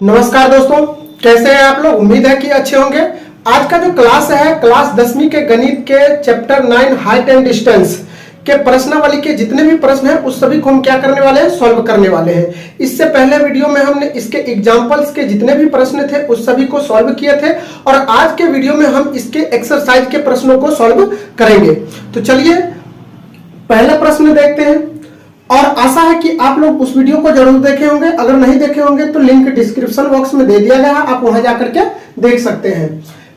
नमस्कार दोस्तों, कैसे हैं आप लोग। उम्मीद है कि अच्छे होंगे। आज का जो क्लास है, क्लास 10वीं के गणित के चैप्टर 9 हाइट एंड डिस्टेंस के प्रश्नावली के जितने भी प्रश्न हैं उस सभी को हम क्या करने वाले हैं, सॉल्व करने वाले हैं। इससे पहले वीडियो में हमने इसके एग्जांपल्स के जितने भी प्रश्न थे उस सभी को सॉल्व किए थे और आज के वीडियो में हम इसके एक्सरसाइज के प्रश्नों को सॉल्व करेंगे। तो चलिए पहला प्रश्न देखते हैं और आशा है कि आप लोग उस वीडियो को जरूर देखे होंगे। अगर नहीं देखे होंगे तो लिंक डिस्क्रिप्शन बॉक्स में दे दिया गया है, आप वहां जाकर के देख सकते हैं।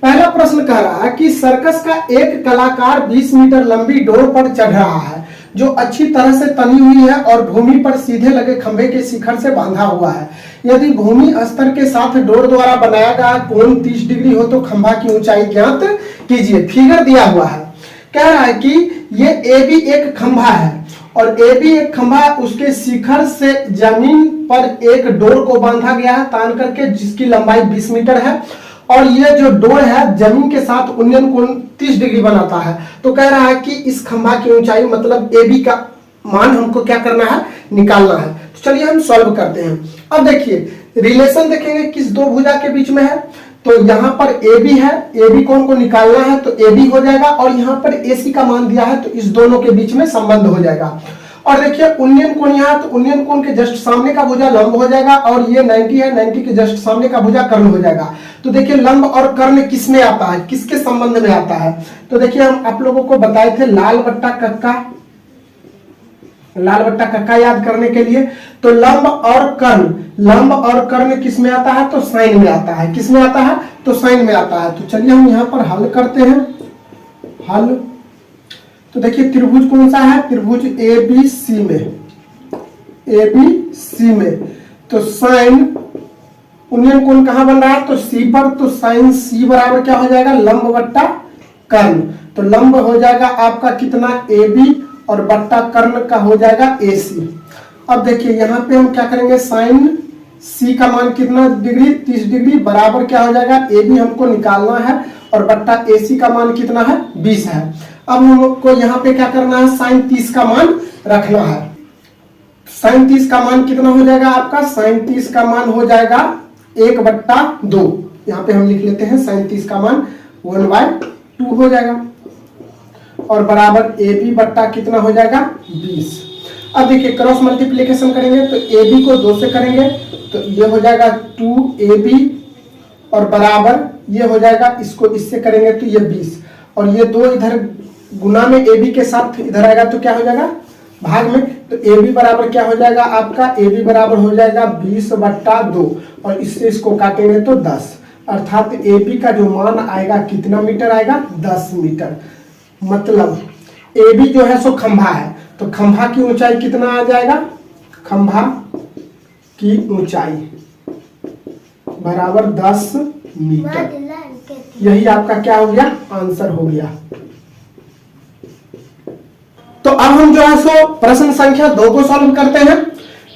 पहला प्रश्न कह रहा है कि सर्कस का एक कलाकार 20 मीटर लंबी डोर पर चढ़ रहा है जो अच्छी तरह से तनी हुई है और भूमि पर सीधे लगे खंभे के शिखर से बांधा हुआ है। यदि भूमि स्तर के साथ डोर द्वारा बनाया गया कोण 30 डिग्री हो तो खंभा की ऊंचाई ज्ञात कीजिए। फिगर दिया हुआ है, कह रहा है कि ये ए बी एक खंभा है और ए बी एक खंभा है, उसके शिखर से जमीन पर एक डोर को बांधा गया है तान करके जिसकी लंबाई 20 मीटर है और ये जो डोर है जमीन के साथ उन्नयन कोण 30 डिग्री बनाता है। तो कह रहा है कि इस खंभा की ऊंचाई मतलब ए बी का मान हमको क्या करना है, निकालना है। तो चलिए हम सॉल्व करते हैं। अब देखिए रिलेशन देखेंगे किस दो भुजा के बीच में है। तो यहाँ पर ए बी है, ए बी कोण को निकालना है तो ए बी हो जाएगा और यहाँ पर ए सी का मान दिया है तो इस दोनों के बीच में संबंध हो जाएगा। और देखिए उन्नयन कोण यहाँ, तो उन्नयन कोण के जस्ट सामने का भुजा लंब हो जाएगा और ये 90 है, 90 के जस्ट सामने का भुजा कर्ण हो जाएगा। तो देखिए लंब और कर्ण किस में आता है, किसके संबंध में आता है। तो देखिए हम आप लोगों को बताए थे लाल बट्टा कक्का याद करने के लिए। तो लंब और कर्ण किस में आता है, तो साइन में आता है। किस में आता है, तो साइन में आता है। तो चलिए हम यहाँ पर हल करते हैं। हल तो देखिए त्रिभुज कौन सा है, त्रिभुज ए बी सी में तो साइन उन्नयन कोण कहाँ बन रहा है, तो सी पर। तो साइन सी बराबर क्या हो जाएगा, लंब बट्टा कर्ण। तो लंब हो जाएगा आपका कितना, ए बी और बट्टा कर्ण का हो जाएगा ए सी। अब देखिए यहाँ पे हम क्या करेंगे, साइन सी का मान कितना डिग्री, 30 डिग्री बराबर क्या हो जाएगा, ए बी हमको निकालना है और बट्टा ए सी का मान कितना है, 20 है। अब हमको यहाँ पे क्या करना है, साइन 30 का मान रखना है। साइन 30 का मान कितना हो जाएगा आपका, साइन 30 का मान हो जाएगा 1/2। यहाँ पे हम लिख लेते हैं साइन 30 का मान 1/2 हो जाएगा और बराबर ए बी बट्टा कितना हो जाएगा, 20। अब देखिए क्रॉस मल्टीप्लिकेशन करेंगे तो ए बी को 2 से करेंगे तो ये हो जाएगा 2ab और बराबर ये हो जाएगा, इसको इससे करेंगे तो ये 20 और ये 2 इधर गुना में ए बी के साथ इधर आएगा तो क्या हो जाएगा, भाग में। तो ए बी बराबर क्या हो जाएगा आपका, ए बी बराबर हो जाएगा 20/2 और इससे इसको काटेंगे तो 10, अर्थात ए बी का जो मान आएगा कितना मीटर आएगा, 10 मीटर। मतलब ए बी जो है सो खंभा है तो खंभा की ऊंचाई कितना आ जाएगा, खंभा की ऊंचाई बराबर 10 मीटर। यही आपका क्या हो गया, आंसर हो गया। तो अब हम जो है सो प्रश्न संख्या 2 को सॉल्व करते हैं।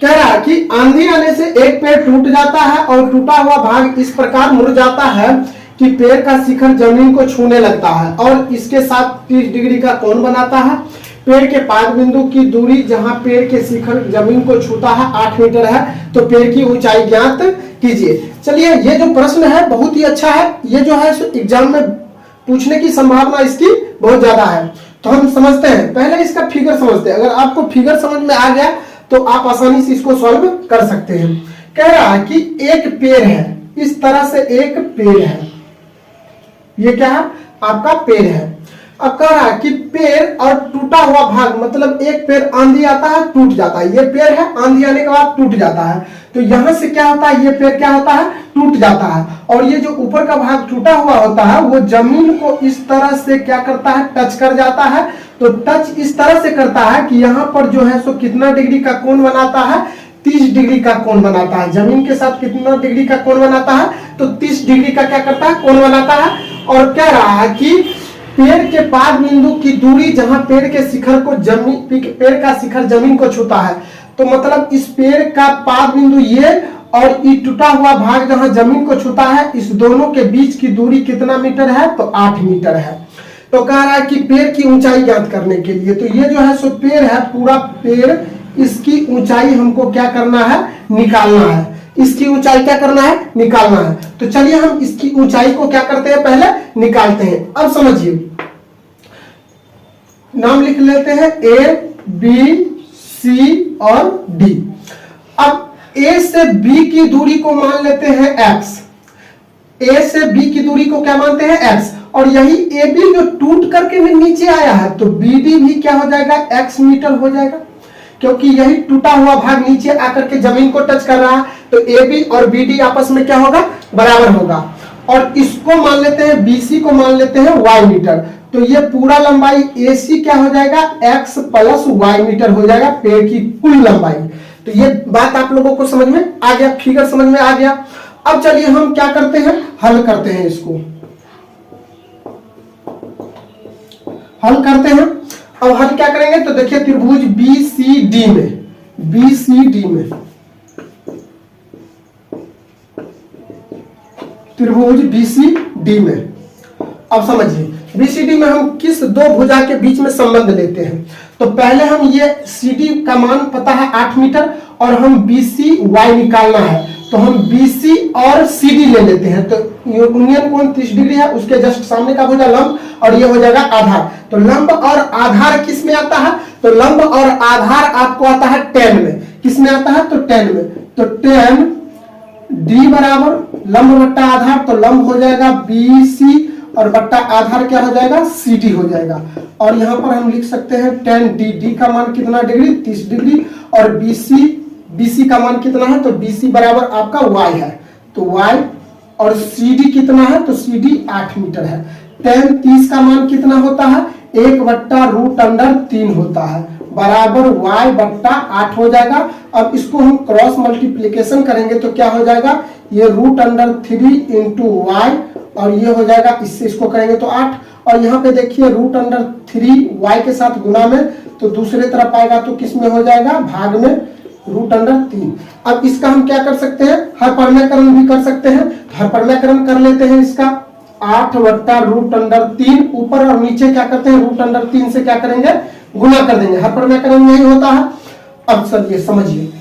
कह रहा है कि आंधी आने से एक पेड़ टूट जाता है और टूटा हुआ भाग इस प्रकार मुड़ जाता है कि पेड़ का शिखर जमीन को छूने लगता है और इसके साथ 30 डिग्री का कोण बनाता है। पेड़ के पाद बिंदु की दूरी जहां पेड़ के शिखर जमीन को छूता है 8 मीटर है, तो पेड़ की ऊंचाई ज्ञात कीजिए। चलिए ये जो प्रश्न है बहुत ही अच्छा है, ये जो है एग्जाम में पूछने की संभावना इसकी बहुत ज्यादा है। तो हम समझते हैं, पहले इसका फिगर समझते हैं। अगर आपको फिगर समझ में आ गया तो आप आसानी से इसको सॉल्व कर सकते हैं। कह रहा है कि एक पेड़ है, इस तरह से एक पेड़ है, ये क्या है आपका पेड़ है। अब कह रहा है कि पेड़ और टूटा हुआ भाग, मतलब एक पेड़ आंधी आता है टूट जाता है, ये पेड़ है आंधी आने के बाद टूट जाता है तो यहां से क्या होता है, ये पेड़ क्या होता है, टूट जाता है और ये जो ऊपर का भाग टूटा हुआ होता है वो जमीन को इस तरह से क्या करता है, टच कर जाता है। तो टच इस तरह से करता है कि यहाँ पर जो है सो कितना डिग्री का कोण बनाता है, 30 डिग्री का कोण बनाता है। जमीन के साथ कितना डिग्री का कोण बनाता है, तो 30 डिग्री का क्या करता है, कोण बनाता है। और कह रहा है कि पेड़ के पाद बिंदु की दूरी जहां पेड़ के शिखर को पेड़ का शिखर जमीन को छूता है, तो मतलब इस पेड़ का पाद बिंदु ये और ये टूटा हुआ भाग जहां जमीन को छूता है, इस दोनों के बीच की दूरी कितना मीटर है, तो 8 मीटर है। तो कह रहा है कि पेड़ की ऊंचाई ज्ञात करने के लिए, तो ये जो है सो पेड़ है, पूरा पेड़, इसकी ऊंचाई हमको क्या करना है, निकालना है। इसकी ऊंचाई क्या करना है, निकालना है। तो चलिए हम इसकी ऊंचाई को क्या करते हैं, पहले निकालते हैं। अब समझिए, नाम लिख लेते हैं ए बी सी और डी। अब ए से बी की दूरी को मान लेते हैं एक्स, ए से बी की दूरी को क्या मानते हैं, एक्स, और यही ए बी जो टूट करके नीचे आया है तो बी डी भी क्या हो जाएगा, एक्स मीटर हो जाएगा, क्योंकि यही टूटा हुआ भाग नीचे आकर के जमीन को टच कर रहा है। तो ए बी और बी डी आपस में क्या होगा, बराबर होगा। और इसको मान लेते हैं, बीसी को मान लेते हैं वाई मीटर। तो ये पूरा लंबाई एसी क्या हो जाएगा, एक्स प्लस वाई मीटर हो जाएगा, पेड़ की कुल लंबाई। तो ये बात आप लोगों को समझ में आ गया, फिगर समझ में आ गया। अब चलिए हम क्या करते हैं, हल करते हैं, इसको हल करते हैं। अब हल क्या करेंगे, तो देखिए त्रिभुज बीसीडी में, बीसीडी में त्रिभुज बीसीडी में, अब समझिए बीसीडी में हम किस दो भुजा के बीच में संबंध लेते हैं। तो पहले हम ये सीडी का मान पता है 8 मीटर और हम बीसी वाई निकालना है, तो हम बीसी और सीडी ले लेते हैं। तो यूनियन कोण 30 डिग्री है, उसके जस्ट सामने का भुजा लंब और ये हो जाएगा आधार। तो लंब और आधार किस में आता है, तो लंब और आधार आपको आता है tan में। किस में आता है, तो tan में। तो tan d बराबर लंब बट्टा आधार, तो लंब हो जाएगा BC और बट्टा आधार क्या हो जाएगा, CD हो जाएगा। और यहाँ पर हम लिख सकते हैं tan d का मान कितना डिग्री, 30 डिग्री, और BC का मान कितना है, तो BC बराबर आपका y है, तो y, और CD कितना है, तो CD 8 मीटर है। tan 30 का मान कितना होता है, 1/√3 होता है, बराबर y बट्टा 8 हो जाएगा। अब इसको हम क्रॉस मल्टीप्लीकेशन करेंगे तो क्या हो जाएगा, ये √3 इंटू वाई, और ये हो जाएगा, इससे इसको करेंगे तो 8, और यहाँ पे देखिए √3 y के साथ गुना में, तो दूसरे तरफ आएगा तो किस में हो जाएगा, भाग में √3। अब इसका हम क्या कर सकते हैं, हरपरमेयकरण भी कर सकते हैं। हरपरमेयकरण कर लेते हैं इसका, 8/√3, ऊपर और नीचे क्या करते हैं, √3 से क्या करेंगे, गुना कर देंगे। हरपरमेयकरण यही होता है। अब चलिए समझिए,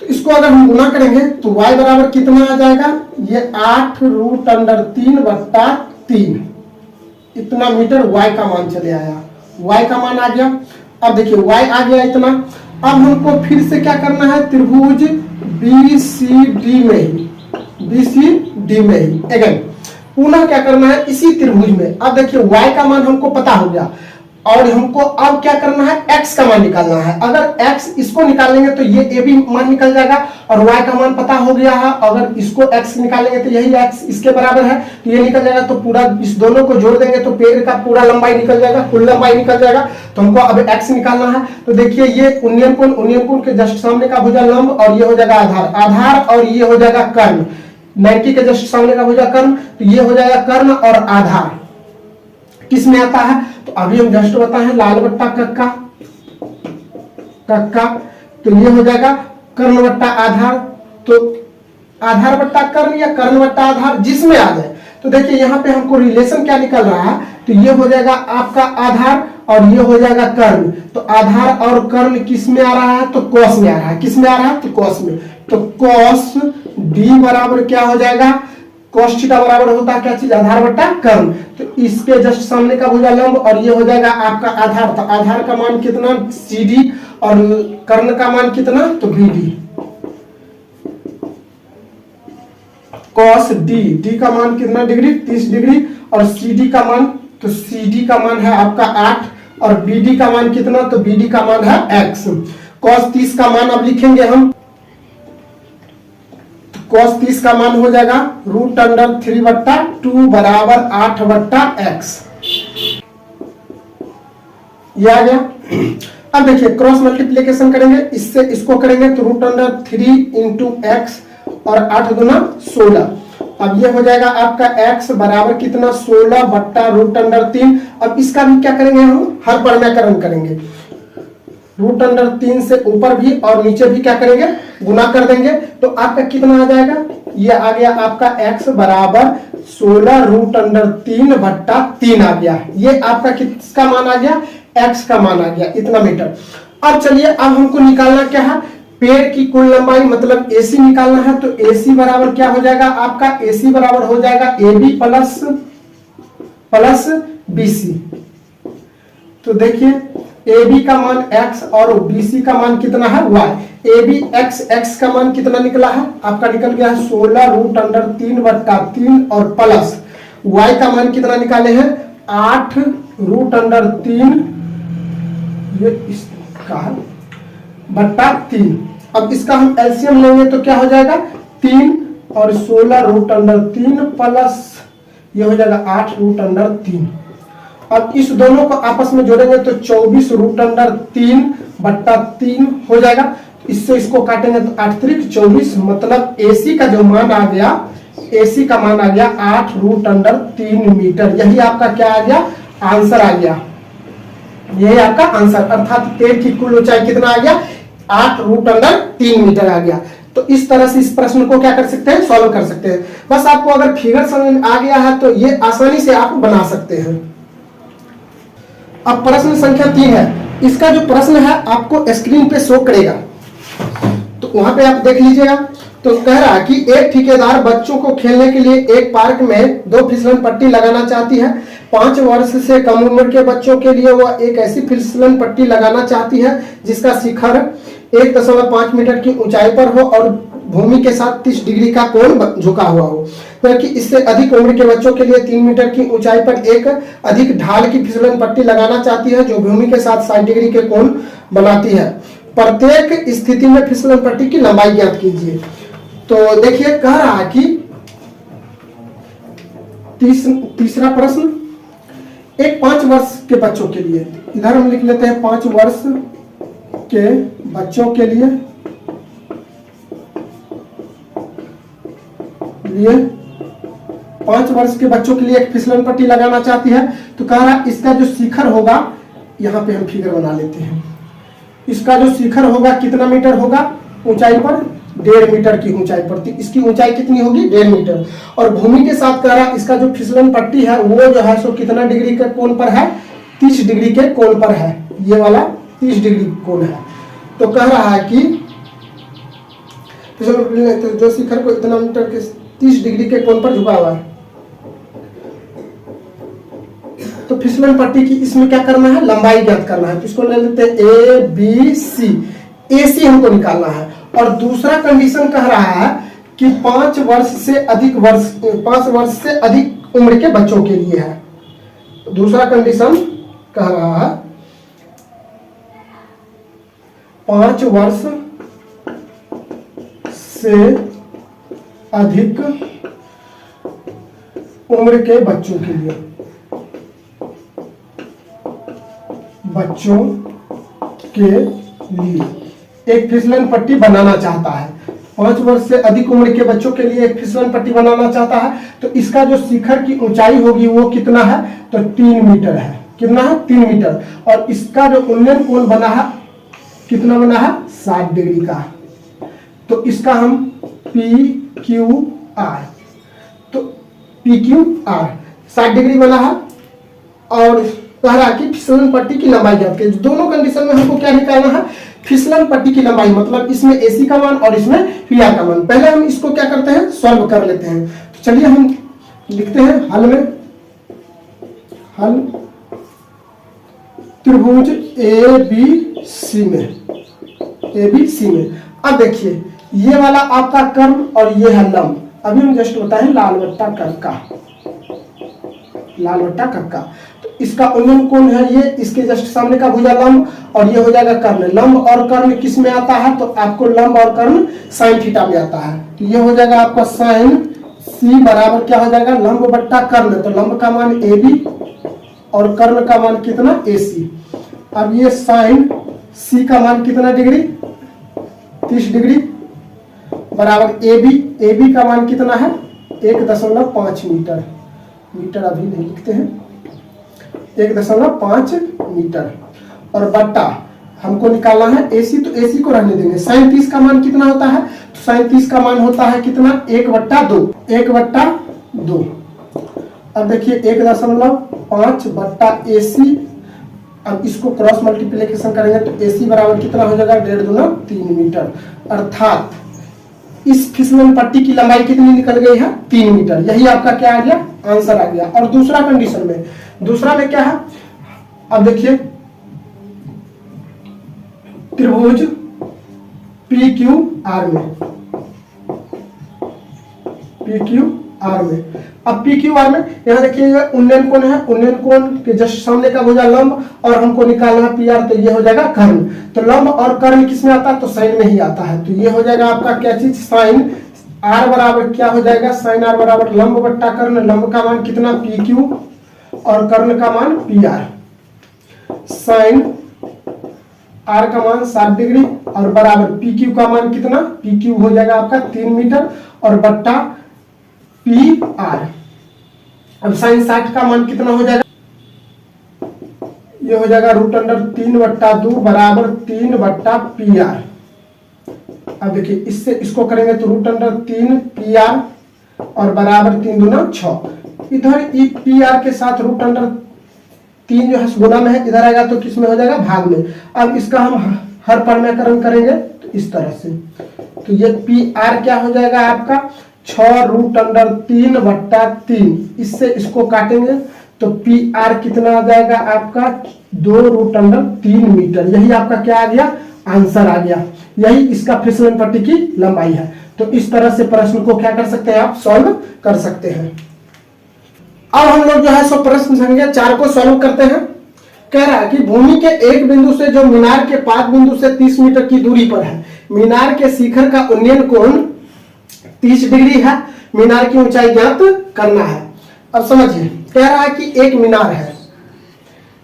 तो इसको अगर हम गुना करेंगे तो y बराबर कितना आ जाएगा, ये 8√3/3, इतना मीटर y का मान चले आया, y का मान आ गया। अब देखिए y आ गया इतना। अब हमको फिर से क्या करना है, त्रिभुज BCD में ही, BCD में ही अगेन पुनः क्या करना है, इसी त्रिभुज में। अब देखिए y का मान हमको पता हो गया, और हमको अब क्या करना है, x का मान निकालना है। अगर x इसको निकालेंगे तो ये a भी मान निकल जाएगा, और y का मान पता हो गया है। अगर इसको x निकालेंगे तो यही x इसके बराबर है, तो ये निकल जाएगा। तो पूरा इस दोनों को जोड़ देंगे तो पेड़ का पूरा लंबाई निकल जाएगा, कुल लंबाई निकल जाएगा। तो हमको अब x निकालना है। तो देखिए ये उन्नयन कोण के जस्ट सामने का भुजा लंब, और ये हो जाएगा आधार, और ये हो जाएगा कर्ण, 90 के जस्ट सामने का भुजा कर्ण, तो ये हो जाएगा कर्ण और आधार किस में आता है, तो अभी हम जस्ट बताएं, लाल बट्टा कक्का, तो ये हो जाएगा कर्ण बट्टा आधार। तो आधार बट्टा कर्ण या कर्ण बट्टा आधार जिसमें आ जाए। तो देखिए यहाँ पे हमको रिलेशन क्या निकल रहा है, तो ये हो जाएगा आपका आधार और ये हो जाएगा कर्ण। तो आधार और कर्ण किस में आ रहा है, तो कॉस में आ रहा है। किस में आ रहा है, तो कॉस में। तो कॉस डी बराबर क्या हो जाएगा, कॉस थीटा बराबर होता है क्या चीज, आधार बट्टा कर्ण। तो इसके जस्ट सामने का भुजा लंब, और ये हो जाएगा आपका आधार। तो आधार का मान कितना, CD, और कर्ण का मान कितना, तो BD। कॉस डी का मान कितना डिग्री, 30 डिग्री, और CD का मान, तो CD का मान है आपका 8, और BD का मान कितना, तो BD का मान है x। कॉस 30 का मान अब लिखेंगे हम, cos 30 का मान हो जाएगा √3/2 बराबर 8/x। ये आ गया। अब देखिए क्रॉस मल्टीप्लीकेशन करेंगे, इससे इसको करेंगे तो √3 इंटू x, और 8 गुना 16। अब ये हो जाएगा आपका x बराबर कितना, 16/√3। अब इसका भी क्या करेंगे, हम हरपरमेयकरण करेंगे, √3 से ऊपर भी और नीचे भी क्या करेंगे, गुना कर देंगे। तो आपका कितना आ जाएगा, ये आ गया आपका x बराबर 16√3/3 आ गया। ये आपका किसका मान आ गया, x का मान आ गया, इतना मीटर। अब चलिए, अब हमको निकालना क्या है, पेड़ की कुल लंबाई मतलब एसी निकालना है, तो एसी बराबर क्या हो जाएगा आपका, एसी बराबर हो जाएगा AB प्लस BC। तो देखिए AB का मान x और BC का मान कितना है y। AB x का मान कितना निकला है आपका, निकल गया है 16√3/3 और प्लस y का मान कितना निकाले हैं 8√3 ये इसका बट्टा 3। अब इसका हम एलसीएम लेंगे तो क्या हो जाएगा 3 और 16√3 प्लस ये हो जाएगा 8√3। अब इस दोनों को आपस में जोड़ेंगे तो 24√3/3 हो जाएगा। इससे इसको काटेंगे तो 8 त्रिक 24, मतलब एसी का जो मान आ गया, एसी का मान आ गया 8√3 मीटर। यही आपका क्या आ गया, आंसर आ गया। यही आपका आंसर, अर्थात पेड़ की कुल ऊंचाई कितना आ गया 8√3 मीटर आ गया। तो इस तरह से इस प्रश्न को क्या कर सकते हैं, सॉल्व कर सकते हैं। बस आपको अगर फिगर समझ में आ गया है तो ये आसानी से आप बना सकते हैं। अब प्रश्न संख्या 3 है। इसका जो प्रश्न है आपको स्क्रीन पे शो करेगा, तो वहां पे आप देख लीजिएगा। तो कह रहा है कि एक ठेकेदार बच्चों को खेलने के लिए एक पार्क में 2 फिसलन पट्टी लगाना चाहती है। 5 वर्ष से कम उम्र के बच्चों के लिए वह एक ऐसी फिसलन पट्टी लगाना चाहती है जिसका शिखर 1.5 मीटर की ऊंचाई पर हो और भूमि के साथ 30 डिग्री का कोण झुका हुआ हो, जबकि इससे अधिक उम्र के बच्चों के लिए 3 मीटर की ऊंचाई पर एक अधिक ढाल की फिसलन पट्टी लगाना चाहती है जो भूमि के साथ 60 डिग्री के कोण बनाती है। प्रत्येक स्थिति में फिसलन पट्टी की लंबाई ज्ञात कीजिए। तो देखिए कह रहा है कि तीसरा प्रश्न, एक 5 वर्ष के बच्चों के लिए, इधर हम लिख लेते हैं 5 वर्ष के बच्चों के लिए 5 वर्ष के बच्चों के लिए एक फिसलन पट्टी लगाना चाहती है। तो कह रहा है इसका जो शिखर होगा, यहाँ पे हम फिगर बना लेते हैं, इसका जो शिखर होगा कितना मीटर होगा ऊंचाई पर, 1.5 मीटर की ऊंचाई पर। इसकी ऊंचाई कितनी होगी 1.5 मीटर। और भूमि के साथ कह रहा है इसका जो फिसलन पट्टी है वो जो है सो कितना डिग्री के कोण पर है, 30 डिग्री के कोण पर है। ये वाला 30 डिग्री कोण है। तो कह रहा है कि तो जो शिखर को इतना मीटर के 30 डिग्री के कोण पर झुका हुआ है, तो फिसलन पट्टी की इसमें क्या करना है, लंबाई ज्ञात करना है। तो इसको ले लेते हैं ABC। AC हमको निकालना है। और दूसरा कंडीशन कह रहा है कि 5 वर्ष से अधिक उम्र के बच्चों के लिए है। दूसरा कंडीशन कह रहा है 5 वर्ष से अधिक उम्र के बच्चों के लिए, एक फिसलन पट्टी बनाना चाहता है। 5 वर्ष से अधिक उम्र के बच्चों के लिए एक फिसलन पट्टी बनाना चाहता है। तो इसका जो शिखर की ऊंचाई होगी वो कितना है, तो 3 मीटर है। कितना है, 3 मीटर। और इसका जो उन्नयन कोण बना है कितना बना है, 60 डिग्री का। तो इसका हम PQR, तो PQR 60 डिग्री बना है। और कह रहा है कि फिसलन पट्टी की लंबाई ज्ञात कीजिए। दोनों कंडीशन में हमको क्या निकालना है, फिसलन पट्टी की लंबाई, मतलब इसमें AC का मान और इसमें PR का मान। पहले हम इसको क्या करते हैं, सॉल्व कर लेते हैं। तो चलिए हम लिखते हैं हल में, हल त्रिभुज ABC में। अब देखिए ये वाला आपका कर्म और ये है लंब। अभी हम जस्ट बताएं लाल बट्टा कक्का। तो इसका उन्नयन कोण है ये, इसके जस्ट सामने का भुजा लंब, और ये हो जाएगा कर्ण। लंब और कर्ण किस में आता है, तो आपको लंब और कर्ण साइन थीटा में आता है। तो ये हो जाएगा आपका साइन C बराबर क्या हो जाएगा, लंब बट्टा कर्ण। तो लंब का मान AB और कर्ण का मान कितना, AC। अब ये साइन C का मान कितना डिग्री, 30 डिग्री, बराबर AB का मान कितना है, 1.5 मीटर। मीटर अभी नहीं लिखते हैं, 1.5 मीटर। और बट्टा हमको निकालना है AC, तो AC को रहने देंगे। साइन 30 का मान कितना होता है, तो साइन 30 का मान होता है कितना, 1/2। अब देखिए 1.5 बट्टा AC अब इसको क्रॉस मल्टीप्लिकेशन करेंगे तो AC बराबर कितना हो जाएगा, 1.5 दूना 3 मीटर। अर्थात इस फिसलन पट्टी की लंबाई कितनी निकल गई है, 3 मीटर। यही आपका क्या आ गया, आंसर आ गया। और दूसरा कंडीशन में, दूसरा में क्या है, अब देखिए त्रिभुज PQR में, PQR में, अब PQR में यहाँ देखिए उन्नयन कोण है, उन्नयन कोण के जस्ट सामने का भुजा लंब और हमको निकालना है PR, तो ये हो जाएगा कर्ण। तो लंब और कर्ण किस में आता है, तो साइन में ही आता है। तो ये हो जाएगा आपका क्या चीज, साइन R बराबर क्या हो जाएगा, साइन R बराबर लंब बट्टा कर्ण। लंब का मान कितना PQ और कर्ण का मान PR। साइन R का मान 60 डिग्री और बराबर PQ का मान कितना, PQ हो जाएगा आपका 3 मीटर और बट्टा PR। अब साइन 60 का मान कितना हो जाएगा, ये हो जाएगा √3/2 बराबर 3/PR। अब देखिए इससे इसको करेंगे तो √3 PR और बराबर 3 दूना 6। इधर PR के साथ √3 जो है गुना में है, इधर आएगा तो किस में हो जाएगा, भाग में। अब इसका हम हर परमेकरण करेंगे तो इस तरह से, तो ये PR क्या हो जाएगा आपका 6√3/3। इससे इसको काटेंगे तो PR कितना आ जाएगा आपका 2√3 मीटर। यही आपका क्या आ गया, आंसर आ गया। यही इसका फिसलन पट्टी की लंबाई है। तो इस तरह से प्रश्न को क्या कर सकते हैं, आप सॉल्व कर सकते हैं। अब हम लोग जो है सो प्रश्न संख्या 4 को सॉल्व करते हैं। कह रहा है कि भूमि के एक बिंदु से जो मीनार के 5 बिंदु से 30 मीटर की दूरी पर है, मीनार के शिखर का उन्नयन कोण 30 डिग्री है, मीनार की ऊंचाई ज्ञात करना है। अब समझिए, कह रहा है कि एक मीनार है,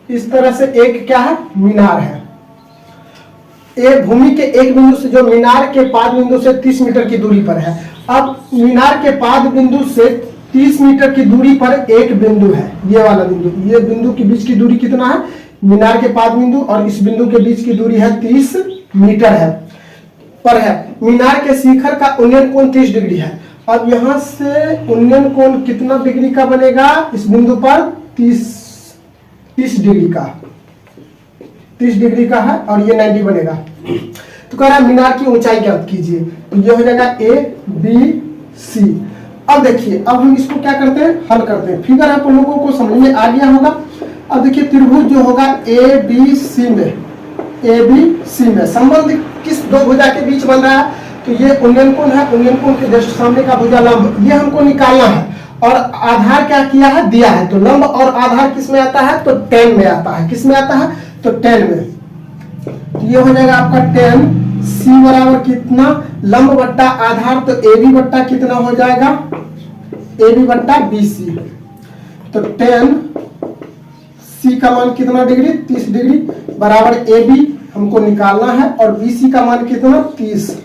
इस तरह से एक क्या है, मीनार है। एक भूमि के एक बिंदु से जो मीनार के 5 बिंदु से 30 मीटर की दूरी पर है। अब मीनार के 5 बिंदु से 30 मीटर की दूरी पर एक बिंदु है, ये वाला बिंदु, ये बिंदु के बीच की दूरी कितना है, मीनार के 5 बिंदु और इस बिंदु के बीच की दूरी है 30 मीटर है पर है। मीनार के शिखर का उन्नयन कोण 30 डिग्री है। अब यहां से उन्नयन कोण कितना डिग्री का बनेगा, इस बिंदु पर 30 डिग्री का, 30 डिग्री का है और ये 90 बनेगा। तो कह रहा है मीनार की ऊंचाई ज्ञात कीजिए, तो ये हो जाएगा ABC। अब देखिए, अब हम इसको क्या करते हैं, हल करते हैं। फिगर आप लोगों को समझ में आ गया होगा। अब देखिए त्रिभुज जो होगा ABC में संबंध किस दो भुजा के बीच बन रहा है, तो ये उन्नयन कोण है, उन्नयन कोण के जस्ट सामने का भुजा लंब, ये हमको निकालना है। और आधार क्या किया है, दिया है, तो लंब और आधार किस में आता है, तो tan में आता है। किस में आता है, तो tan में। तो ये हो जाएगा आपका tan C बराबर कितना, लंब बट्टा आधार, तो AB बट्टा कितना हो जाएगा, AB बट्टा BC। तो tan C का मान कितना डिग्री, 30 डिग्री बराबर AB हमको निकालना है और BC का मान कितना, 30।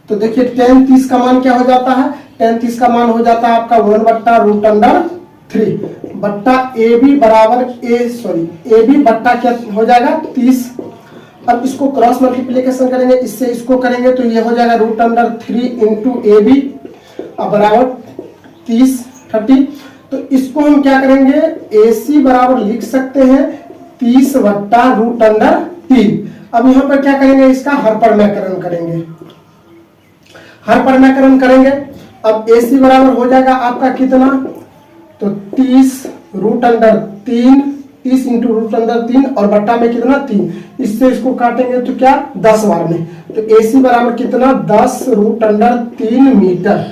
तो देखिए tan 30 का मान क्या हो जाता है, tan 30 का मान हो जाता है आपका 1/√3 बट्टा AB बराबर AB बट्टा क्या हो जाएगा, 30। अब इसको क्रॉस मल्टीप्लिकेशन करेंगे, इससे इसको करेंगे तो ये हो जाएगा √3 इंटू AB बराबर 30। तो इसको हम क्या करेंगे, AC बराबर लिख सकते हैं 30/√3। अब यहाँ पर क्या करेंगे, इसका हर परमेकरण करेंगे, हर परमेकरण करेंगे। अब AC बराबर हो जाएगा आपका कितना, तो 30√3, 30 इंटू √3 और बट्टा में कितना 3। इससे इसको काटेंगे तो क्या 10 बार में, तो AC बराबर कितना 10√3 मीटर।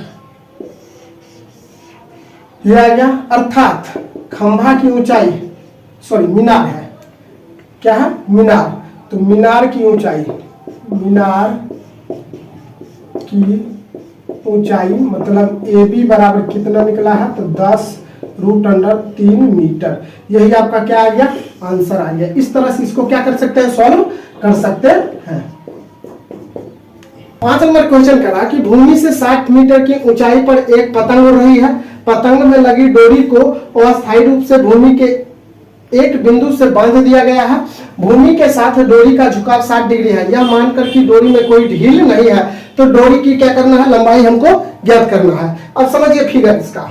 ये आ गया। अर्थात खंभा की ऊंचाई, मीनार है, क्या है, मीनार। तो मीनार की ऊंचाई, मीनार की ऊंचाई मतलब AB बराबर कितना निकला है, तो 10√3 मीटर। यही आपका क्या आ गया, आंसर आ गया। इस तरह से इसको क्या कर सकते हैं, सॉल्व कर सकते हैं। 5 नंबर क्वेश्चन करा कि भूमि से 60 मीटर की ऊंचाई पर एक पतंग उड़ रही है। पतंग में लगी डोरी को अस्थायी रूप से भूमि के एक बिंदु से बांध दिया गया है। भूमि के साथ डोरी का झुकाव 60 डिग्री है। यह मानकर कि डोरी में कोई ढील नहीं है, तो डोरी की क्या करना है, लंबाई हमको ज्ञात करना है। अब समझिए फिगर, इसका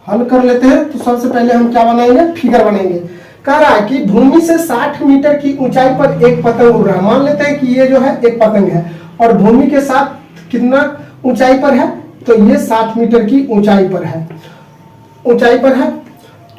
हल कर लेते हैं। तो सबसे पहले हम क्या बनाएंगे, फिगर बनाएंगे। कह रहा है कि भूमि से 60 मीटर की ऊंचाई पर एक पतंग उड़ रहा है। मान लेते हैं कि ये जो है एक पतंग है और भूमि के साथ कितना ऊंचाई पर है, तो ये 60 मीटर की ऊंचाई पर है, ऊंचाई पर है।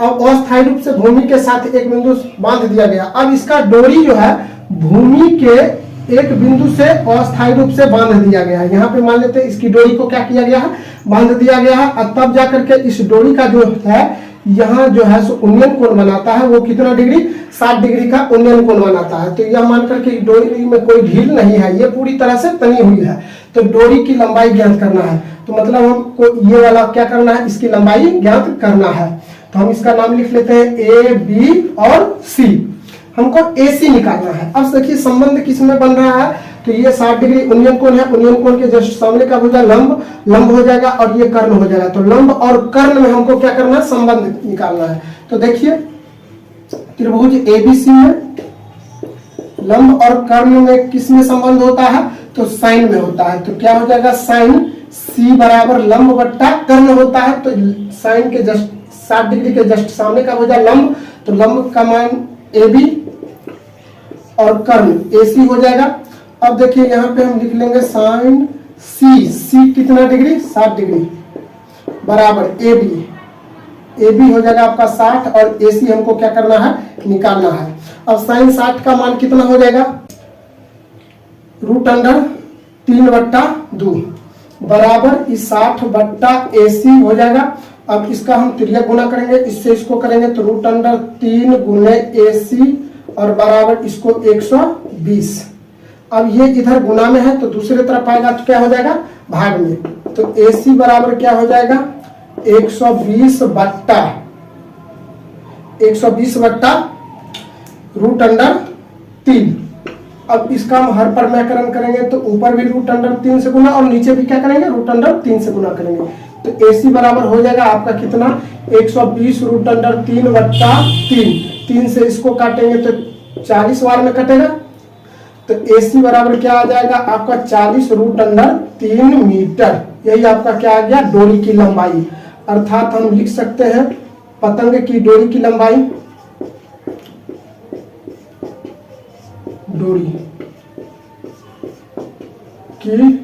अब अस्थायी रूप से भूमि के साथ एक बिंदु बांध दिया गया। अब इसका डोरी जो है भूमि के एक बिंदु से अस्थायी रूप से बांध दिया गया है। यहाँ पे मान लेते हैं इसकी डोरी को क्या किया गया है, बांध दिया गया है। और तब जाकर के इस डोरी का जो है यहाँ जो है सो उन्नयन कोण बनाता है, वो कितना डिग्री, 60 डिग्री का उन्नयन कोण बनाता है। तो यह मान करके डोरी में कोई ढील नहीं है, ये पूरी तरह से तनी हुई है। तो डोरी की लंबाई ज्ञात करना है, तो मतलब हमको ये वाला क्या करना है, इसकी लंबाई ज्ञात करना है। तो हम इसका नाम लिख लेते हैं ए, बी और सी। हमको AC निकालना है। अब देखिए संबंध किसमें बन रहा है, तो ये 60 डिग्री उन्नयन कोण है, उन्नयन कोण के जस्ट सामने का भुजा लंब, लंब हो जाएगा और ये कर्ण हो जाएगा। तो लंब और कर्ण में हमको क्या करना है, संबंध निकालना है। तो देखिए त्रिभुज ABC में लंब और कर्ण में किसमें संबंध होता है, तो साइन में होता है। तो क्या हो जाएगा, साइन C बराबर लंब बट्टा कर्ण होता है। तो साइन के जस्ट 60 डिग्री के जस्ट सामने का भुजा लंब, तो लंब का मान AB और कर्ण AC हो जाएगा। अब देखिए यहाँ पे हम लिख लेंगे साइन C कितना डिग्री, 60 डिग्री बराबर AB हो जाएगा आपका 60 और AC हमको क्या करना है, निकालना है। अब साइन 60 का मान कितना हो जाएगा, √3/2 बराबर इस 60 बट्टा AC हो जाएगा। अब इसका हम तिर्यक गुना करेंगे, इससे इसको करेंगे तो √3 गुने AC और बराबर इसको 120। अब ये इधर गुना में है तो दूसरे तरफ आएगा तो क्या हो जाएगा, भाग में। तो AC बराबर क्या हो जाएगा, 120 बट्टा √3। अब इसका हम हर पर व्याकरण करेंगे तो ऊपर भी √3 से गुना और नीचे भी क्या करेंगे, √3 से गुना करेंगे। तो AC बराबर हो जाएगा आपका कितना, 120 √3 बट्टा 3 से इसको काटेंगे तो 40 बार में कटेगा। तो AC बराबर क्या आ जाएगा आपका 40 √3 मीटर। यही आपका क्या आ गया, डोरी की लंबाई। अर्थात हम लिख सकते हैं पतंग की डोरी की लंबाई, डोरी की।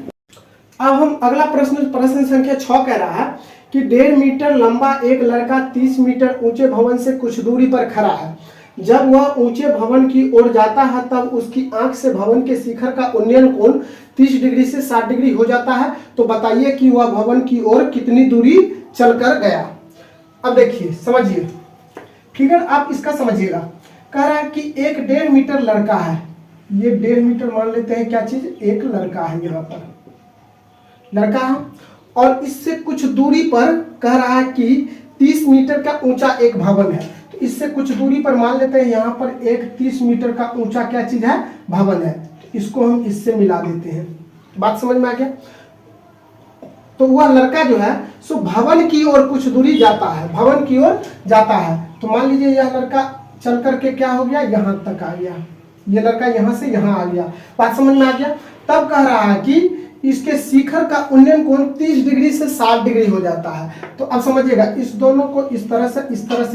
अब हम अगला प्रश्न संख्या 6 कह रहा है कि 1.5 मीटर लंबा एक लड़का 30 मीटर ऊंचे भवन से कुछ दूरी पर खड़ा है। जब वह ऊंचे भवन की ओर जाता है तब उसकी आंख से भवन के शिखर का उन्नयन कोण 30 डिग्री से 60 डिग्री हो जाता है। तो बताइए कि वह भवन की ओर कितनी दूरी चलकर गया। अब देखिए समझिए, फिगर आप इसका समझिएगा। कह रहा है कि एक 1.5 मीटर लड़का है, ये 1.5 मीटर मान लेते हैं क्या चीज, एक लड़का है, यहाँ पर लड़का है और इससे कुछ दूरी पर कह रहा है कि 30 मीटर का ऊंचा एक भवन है। तो इससे कुछ दूरी पर मान लेते हैं यहाँ पर एक 30 मीटर का ऊंचा क्या चीज है, भवन है। तो इसको हम इससे मिला देते हैं। बात समझ में आ गया। तो वह लड़का जो है सो भवन की ओर कुछ दूरी जाता है, भवन की ओर जाता है। तो मान लीजिए यह लड़का चल करके क्या हो गया, यहाँ तक आ गया, ये लड़का यहाँ से यहाँ आ गया। बात समझ में आ गया। तब कह रहा है कि इसके शिखर का उन्नयन कोण 30 डिग्री से 60 डिग्री हो जाता है। तो अब समझिएगा, इस दोनों को इस तरह से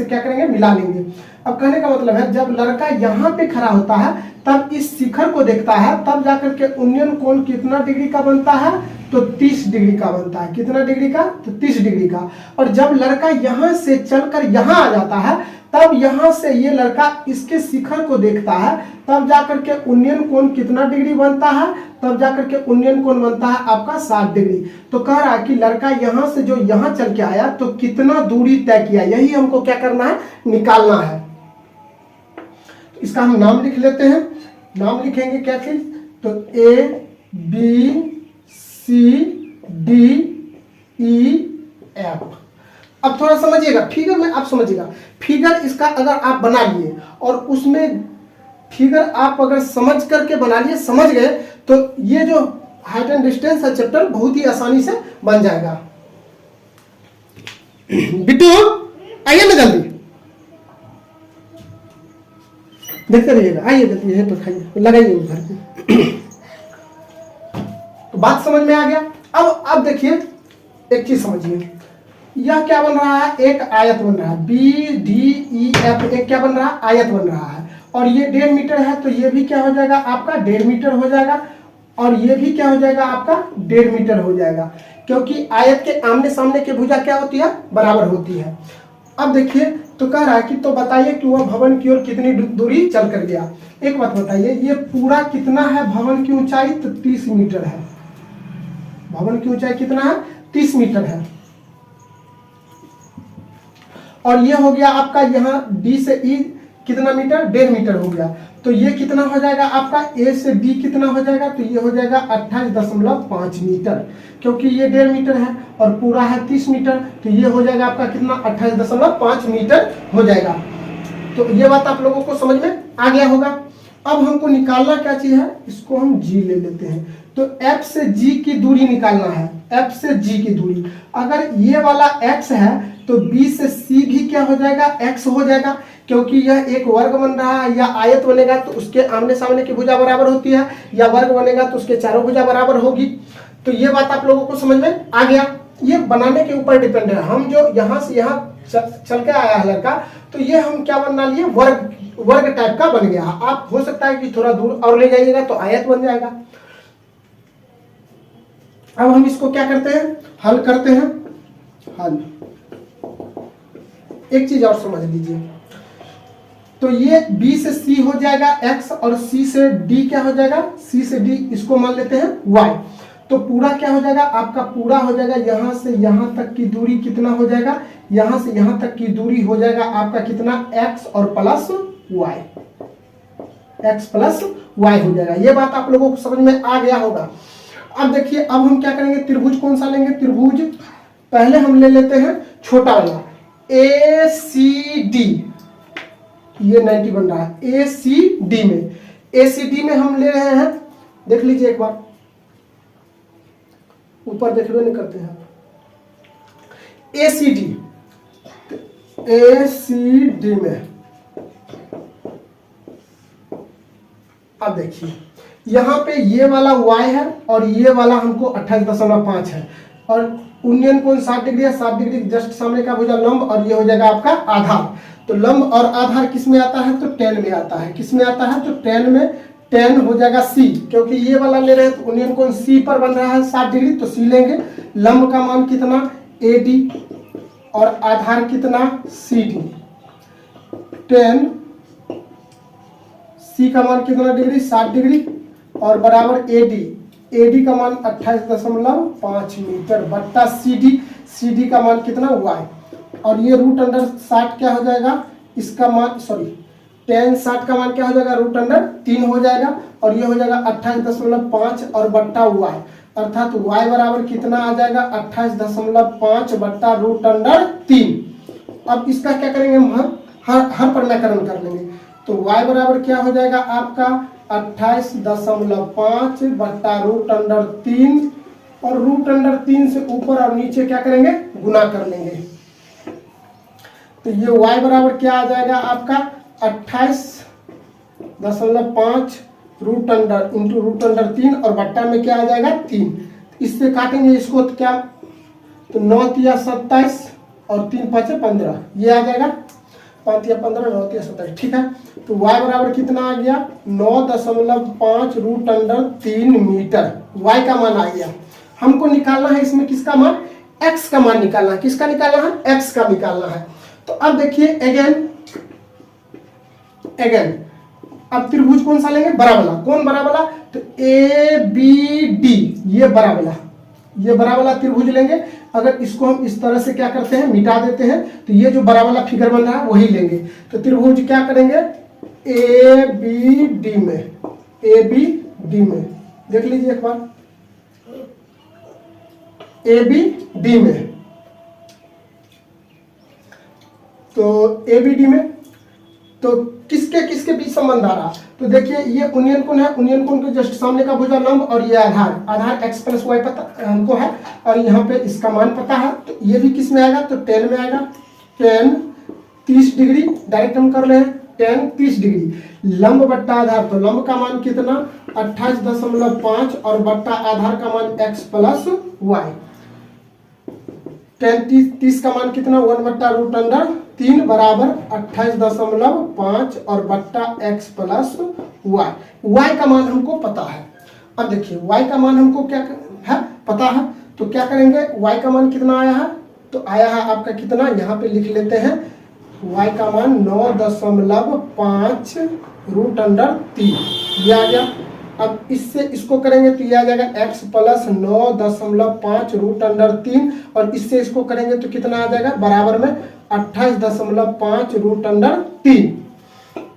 क्या करेंगे, मिला लेंगे। अब कहने का मतलब है जब लड़का यहाँ पे खड़ा होता है तब इस शिखर को देखता है, तब जाकर के उन्नयन कोण कितना डिग्री का बनता है, तो 30 डिग्री का बनता है। कितना डिग्री का, तो 30 डिग्री का। और जब लड़का यहाँ से चलकर यहाँ आ जाता है तब यहाँ से ये लड़का इसके शिखर को देखता है, तब जाकर के उन्नयन कोण कितना डिग्री बनता है, तब जाकर के उन्नयन कोण बनता है आपका 60 डिग्री। तो कह रहा है कि लड़का यहाँ से जो यहाँ चल के आया तो कितना दूरी तय किया, यही हमको क्या करना है, निकालना है। तो इसका हम नाम लिख लेते हैं। नाम लिखेंगे क्या चीज, तो ABCDEF। अब थोड़ा समझिएगा, फिगर में आप समझिएगा। फिगर इसका अगर आप बना लिए और उसमें फिगर आप अगर समझ करके बना लिए, समझ गए, तो ये जो हाइट एंड डिस्टेंस है चैप्टर बहुत ही आसानी से बन जाएगा। बिट्टू आइए ना जल्दी, देखते रहिएगा, आइए जल्दी, यहीं पर खाइए, लगाइए उधर पे। तो बात समझ में आ गया। अब देखिए एक चीज समझिए, यह क्या बन रहा है, एक आयत बन रहा है, BDEF, एक क्या बन रहा है, आयत बन रहा है। और ये 1.5 मीटर है, तो ये भी क्या हो जाएगा आपका 1.5 मीटर हो जाएगा, और ये भी क्या हो जाएगा आपका 1.5 मीटर हो जाएगा, क्योंकि आयत के आमने सामने की भुजा क्या होती है, बराबर होती है। अब देखिए, तो कह रहा है कि तो बताइए कि वह भवन की ओर कितनी दूरी चल कर गया। एक बात बताइए, ये पूरा कितना है भवन की ऊंचाई, तो 30 मीटर है। भवन की ऊंचाई कितना है, 30 मीटर है। और ये हो गया आपका यहाँ D से E कितना मीटर, 1.5 मीटर हो गया। तो ये कितना हो जाएगा आपका, A से D कितना हो जाएगा, तो ये हो जाएगा 28.5 मीटर, क्योंकि ये 1.5 मीटर है और पूरा है 30 मीटर, तो ये हो जाएगा आपका कितना, 28.5 मीटर हो जाएगा। तो ये बात आप लोगों को समझ में आ गया होगा। अब हमको निकालना क्या चीज है, इसको हम G ले लेते हैं। तो F से G की दूरी निकालना है, F से G की दूरी। अगर ये वाला X है तो B से C भी क्या हो जाएगा, X हो जाएगा, क्योंकि यह एक वर्ग बन रहा है, या आयत बनेगा तो उसके आमने सामने की भुजा बराबर होती है, या वर्ग बनेगा तो उसके चारों भुजा बराबर होगी। तो ये बात आप लोगों को समझ में आ गया। ये बनाने के ऊपर डिपेंड है, हम जो यहाँ से यहाँ चल के आया है लड़का, तो ये हम क्या बना लिए, वर्ग टाइप का बन गया। आप हो सकता है कि थोड़ा दूर और ले जाइएगा तो आयत बन जाएगा। अब हम इसको क्या करते हैं, हल करते हैं। हल, एक चीज और समझ लीजिए, तो ये B से C हो जाएगा X, और C से D क्या हो जाएगा, C से D इसको मान लेते हैं Y। तो पूरा क्या हो जाएगा आपका, पूरा हो जाएगा यहां से यहां तक की दूरी कितना हो जाएगा, यहां से यहां तक की दूरी हो जाएगा आपका कितना, X और plus Y, X plus Y हो जाएगा। ये बात आप लोगों को समझ में आ गया होगा। अब देखिए, अब हम क्या करेंगे, त्रिभुज कौन सा लेंगे, त्रिभुज पहले हम ले लेते हैं छोटा वाला ACD, ये 90 बन रहा है ACD में। ACD में हम ले रहे हैं, देख लीजिए एक बार, ऊपर देखबे नहीं करते हैं, ACD में। अब देखिए यहाँ पे ये वाला y है और ये वाला हमको 28.5 है, और यूनियन कोण 60 डिग्री है, 60 डिग्री जस्ट सामने का भुजा लंब, और ये हो जाएगा आपका आधार। तो लंब और आधार किस में आता है, तो tan में आता है। किस में आता है, तो tan में, tan हो जाएगा C, क्योंकि ये वाला ले रहे हैं तो यूनियन कोण C पर बन रहा है 60 डिग्री, तो C लेंगे। लंब का मान कितना AD और आधार कितना CD। tan C का मान कितना डिग्री, 60 डिग्री, और बराबर AD का मान 28.5 मीटर बट्टा CD का मान कितना Y, और ये रूट अंडर 60 क्या हो जाएगा, इसका मान tan 60 का मान क्या हो जाएगा, रूट अंडर 3 हो जाएगा, और ये हो जाएगा 28.5 और बट्टा Y, अर्थात Y बराबर कितना आ जाएगा, 28.5 बट्टा रूट अंडर 3। अब इसका क्या करेंगे, हम हर प्रमेयकरण कर लेंगे। तो y बराबर क्या हो जाएगा आपका 28.5 बट्टा रूट अंडर 3, और रूट अंडर 3 से ऊपर और नीचे क्या करेंगे, गुना कर लेंगे। तो ये y बराबर क्या आ जाएगा आपका 28.5 root under into root under 3, और बट्टा में क्या आ जाएगा 3। इससे काटेंगे इसको तो क्या, तो 9 तिया 27 और 3 5 15, ये आ जाएगा 5 या 15 9 या 27, ठीक है। तो y बराबर कितना आ गया 9.5 रूट अंडर 3 मीटर, y का मान आ गया। हमको निकालना है इसमें किसका मान, x का मान निकालना है। किसका निकालना है, x का निकालना है। तो अब देखिए अगेन अब त्रिभुज कौन सा लेंगे, बड़ा वाला। कौन बड़ा वाला, तो ABD, ये बड़ा वाला त्रिभुज लेंगे। अगर इसको हम इस तरह से क्या करते हैं, मिटा देते हैं, तो ये जो बड़ा वाला फिगर बन रहा है वही लेंगे। तो त्रिभुज क्या करेंगे, ABD में देख लीजिए एक बार, ABD में, तो ABD में तो किसके किसके बीच संबंध आ रहा, तो देखिए ये यूनियन कोण है, यूनियन कोण के जस्ट सामने का भुजा लंब, और ये आधार x प्लस वाई पता हमको है, और यहाँ पे इसका मान पता है। तो ये भी किस में आएगा, तो tan में आएगा। tan 30 डिग्री, डायरेक्ट हम कर रहे हैं tan 30 डिग्री। लंब बट्टा आधार, तो लंब का मान कितना 28.5 और बट्टा आधार का मान x प्लस वाई। 10 30 का मान कितना 1/√3 बराबर 28.5 और बट्टा x प्लस वाई। वाई का मान हमको पता है। अब देखिए वाई का मान हमको क्या है पता है, तो क्या करेंगे वाई का मान कितना आया है, तो आया है आपका कितना, यहाँ पे लिख लेते हैं y का मान 9.5√3 ये आ गया। अब इससे इसको करेंगे तो ये आ जाएगा x प्लस 9.5√3 और इससे इसको करेंगे तो कितना आ जाएगा बराबर में 28.5√3।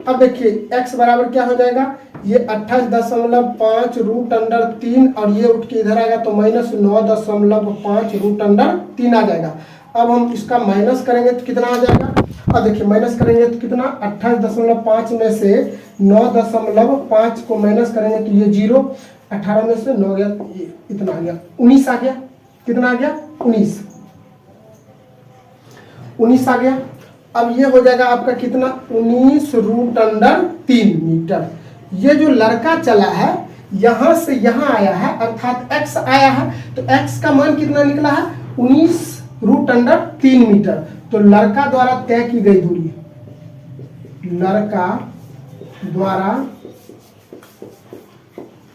अब देखिए x बराबर क्या हो जाएगा, ये 28.5√3 और ये उठ के इधर आएगा तो -9.5√3 आ जाएगा। अब हम इसका माइनस करेंगे तो कितना आ जाएगा, अब देखिए माइनस करेंगे तो कितना 28.5 में से 9.5 को माइनस करेंगे तो ये 0, 18 में से 9 गया, ये इतना आ गया 19 आ गया। कितना आ गया 19 आ गया। अब ये हो जाएगा आपका कितना 19√3 मीटर। ये जो लड़का चला है यहां से यहां आया है अर्थात x आया है, तो x का मान कितना निकला है 19√3 मीटर। तो लड़का द्वारा तय की गई दूरी, लड़का द्वारा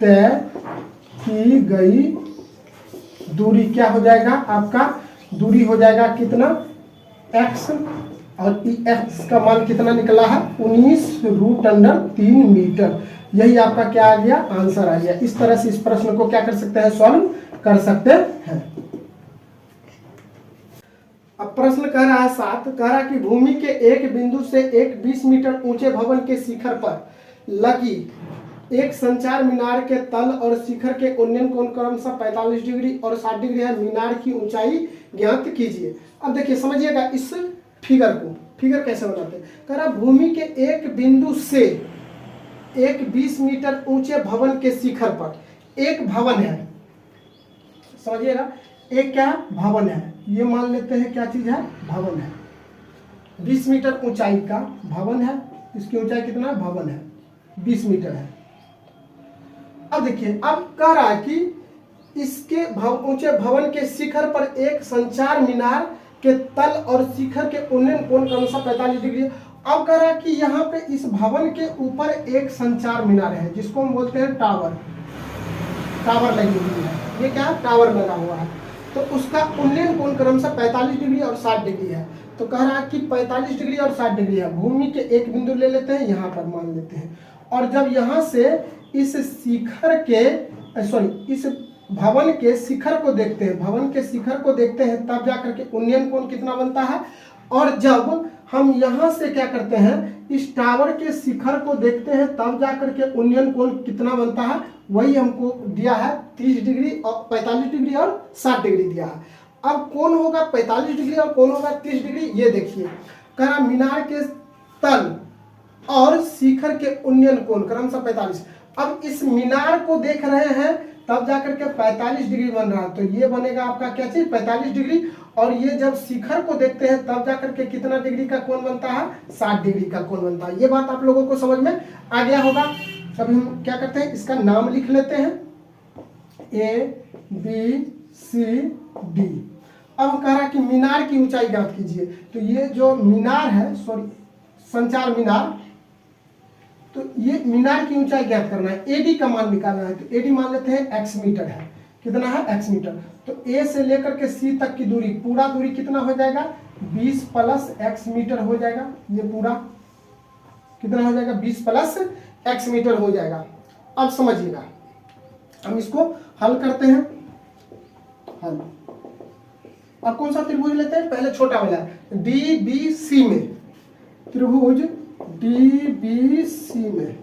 तय की गई दूरी क्या हो जाएगा आपका, दूरी हो जाएगा कितना x और x का मान कितना निकला है 19√3 मीटर। यही आपका क्या आ गया आंसर आ गया। इस तरह से इस प्रश्न को क्या कर सकते हैं सॉल्व कर सकते हैं। अब प्रश्न कह रहा है 7, कह रहा है कि भूमि के एक बिंदु से एक 20 मीटर ऊंचे भवन के शिखर पर लगी एक संचार मीनार के तल और शिखर के उन्नयन कोण क्रमशः 45 डिग्री और 60 डिग्री है। मीनार की ऊंचाई ज्ञात कीजिए। अब देखिए समझिएगा इस फिगर को, फिगर कैसे बनाते हैं। कह रहा भूमि के एक बिंदु से एक 20 मीटर ऊंचे भवन के शिखर पर एक भवन है, समझिएगा एक क्या भवन है, ये मान लेते हैं क्या चीज है भवन है, 20 मीटर ऊंचाई का भवन है। इसकी ऊंचाई कितना भवन है 20 मीटर है। अब देखिए अब कह रहा है कि इसके ऊंचे भवन के शिखर पर एक संचार मीनार के तल और शिखर के उन्नयन कोण क्रमशः 45 डिग्री। अब कह रहा है कि यहाँ पे इस भवन के ऊपर एक संचार मीनार है जिसको हम बोलते हैं टावर, टावर लगी हुई है, ये क्या टावर लगा हुआ है। तो उसका उन्नयन कोण क्रमशः 45 डिग्री और 60 डिग्री है। तो कह रहा है कि 45 डिग्री और 60 डिग्री है। भूमि के एक बिंदु ले लेते हैं यहाँ पर मान लेते हैं, और जब यहाँ से इस शिखर के इस भवन के शिखर को देखते हैं, भवन के शिखर को देखते हैं तब जाकर के उन्नयन कोण कितना बनता है। और जब हम यहाँ से क्या करते हैं इस टावर के शिखर को देखते हैं तब जाकर के उन्नयन कोण कितना बनता है, वही हमको दिया है 30 डिग्री और 45 डिग्री और 60 डिग्री दिया है। अब कौन होगा 45 डिग्री और कौन होगा 30 डिग्री, ये देखिए करा मीनार के तल और शिखर के उन्नयन कोण क्रमशः 45। अब इस मीनार को देख रहे हैं तब जाकर के 45 डिग्री बन रहा है, तो ये बनेगा आपका क्या चीज 45 डिग्री। और ये जब शिखर को देखते हैं तब जाकर के कितना डिग्री का कोण बनता है 60 डिग्री का कोण बनता है। ये बात आप लोगों को समझ में आ गया होगा। अब हम क्या करते हैं इसका नाम लिख लेते हैं ABCD। अब कह रहा है कि मीनार की ऊंचाई ज्ञात कीजिए। तो ये जो मीनार है संचार मीनार, तो ये मीनार की ऊंचाई ज्ञात करना है, AD का मान निकालना है। तो AD मान लेते हैं x मीटर है, कितना है x मीटर। तो A से लेकर के C तक की दूरी, पूरा दूरी कितना हो जाएगा 20 प्लस x मीटर हो जाएगा। ये पूरा कितना हो जाएगा 20 प्लस x मीटर हो जाएगा। अब समझिएगा हम इसको हल करते हैं। हल अब कौन सा त्रिभुज लेते हैं, पहले छोटा वाला DBC में, त्रिभुज DBC में।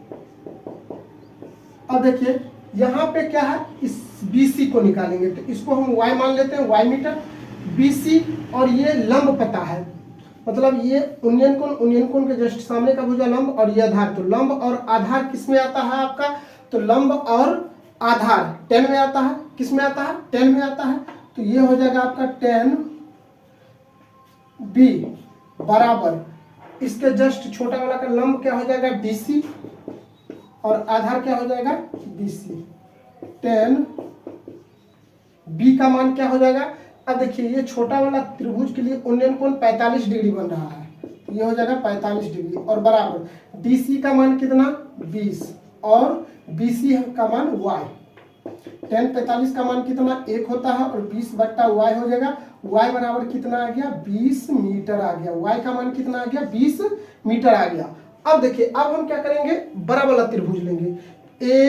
अब देखिए यहाँ पे क्या है इस BC को निकालेंगे, तो इसको हम y मान लेते हैं y मीटर BC। और ये लंब पता है, मतलब ये उन्नयन कोण के जस्ट सामने का भुजा लंब और ये आधार। तो लंब और आधार किस में आता है आपका, तो लंब और आधार 10 में आता है। किस में आता है 10 में आता है। तो ये हो जाएगा आपका 10B बराबर इसके जस्ट छोटा वाला का लंब क्या हो जाएगा DC और आधार क्या हो जाएगा BC। 10B का मान क्या हो जाएगा अब देखिए ये छोटा वाला त्रिभुज के लिए उन्नयन कोण 45 डिग्री बन रहा है, ये हो जाएगा 45 डिग्री और बराबर DC का मान कितना 20 और BC का मान y। tan 45 का मान कितना 1 होता है और 20/y हो जाएगा। y बराबर कितना आ गया 20 मीटर आ गया। y का मान कितना आ गया 20 मीटर आ गया। अब देखिए अब हम क्या करेंगे, बड़ा वाला त्रिभुज लेंगे